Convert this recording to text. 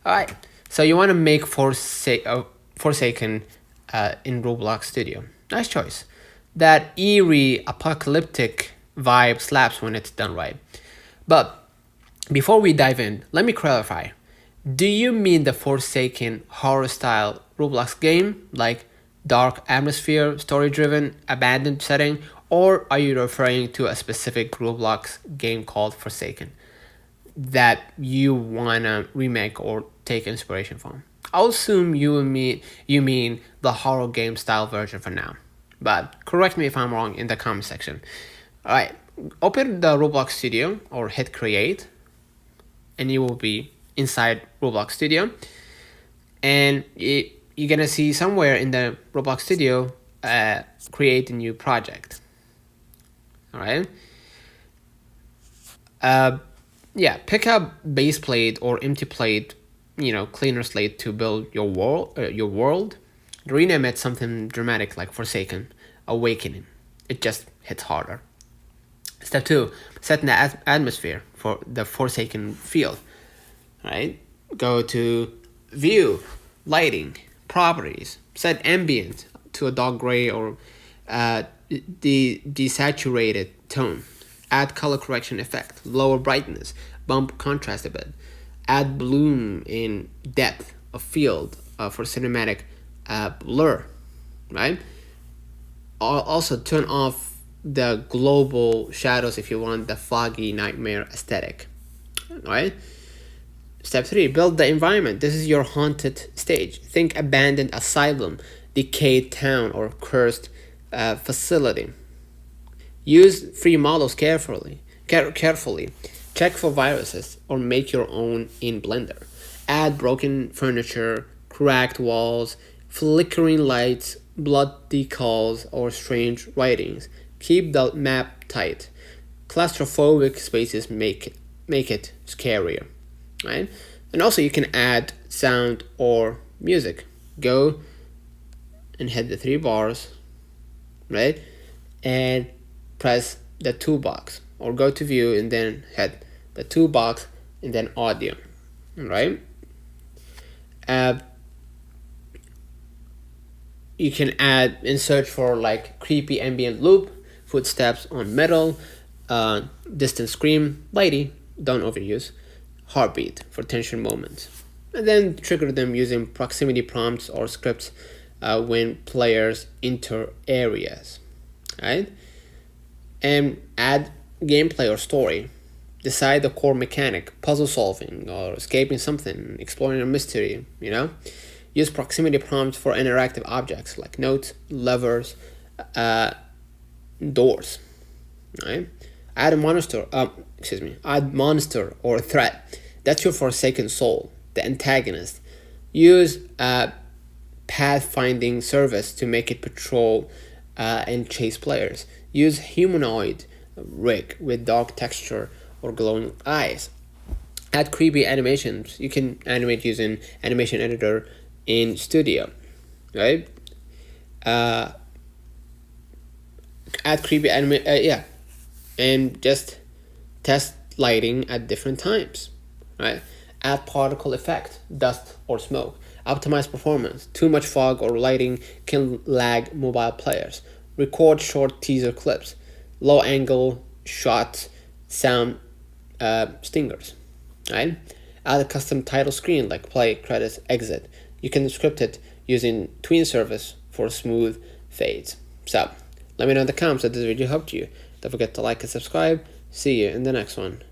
All right. So you want to make Forsaken in Roblox Studio. Nice choice. That eerie apocalyptic vibe slaps when it's done right. But before we dive in, let me clarify. Do you mean the Forsaken horror style Roblox game, like dark atmosphere, story driven, abandoned setting, or are you referring to a specific Roblox game called Forsaken that you wanna remake or take inspiration from? I'll assume you mean the horror game style version for now, but correct me if I'm wrong in the comment section. All right, open the Roblox Studio or hit create, and you will be inside Roblox Studio, and you're gonna see somewhere in the Roblox Studio, create a new project. All right. Yeah, pick up base plate or empty plate, cleaner slate to build your world. Rename it something dramatic like Forsaken, Awakening. It just hits harder. Step 2, set an atmosphere for the Forsaken field. Right? Go to View, Lighting, Properties. Set ambient to a dark gray or desaturated tone. Add color correction effect, lower brightness, bump contrast a bit. Add bloom in depth of field for cinematic blur, right? Also turn off the global shadows if you want the foggy nightmare aesthetic, right? Step 3, build the environment. This is your haunted stage. Think abandoned asylum, decayed town, or cursed facility. Use free models carefully. Check for viruses or make your own in Blender. Add broken furniture, cracked walls, flickering lights, blood decals, or strange writings. Keep the map tight. Claustrophobic spaces make it scarier, right? And also you can add sound or music. Go and hit the 3 bars, right? And press the 2 box, or go to view and then hit the 2 box and then audio, right? You can add and search for like creepy ambient loop, footsteps on metal, distant scream, lighting, don't overuse, heartbeat for tension moments, and then trigger them using proximity prompts or scripts when players enter areas, right? And add gameplay or story. Decide the core mechanic, puzzle solving or escaping something, exploring a mystery, Use proximity prompts for interactive objects like notes, levers, doors, right? Add monster or threat. That's your Forsaken soul, the antagonist. Use pathfinding service to make it patrol and chase players. Use humanoid rig with dark texture or glowing eyes. Add creepy animations. You can animate using animation editor in Studio, right? Add creepy and just test lighting at different times, right? Add particle effect, dust or smoke. Optimize performance. Too much fog or lighting can lag mobile players. Record short teaser clips. Low angle shots, sound stingers, right? Add a custom title screen like play, credits, exit. You can script it using tween service for smooth fades. So let me know in the comments that this video helped you. Don't forget to like and subscribe. See you in the next one.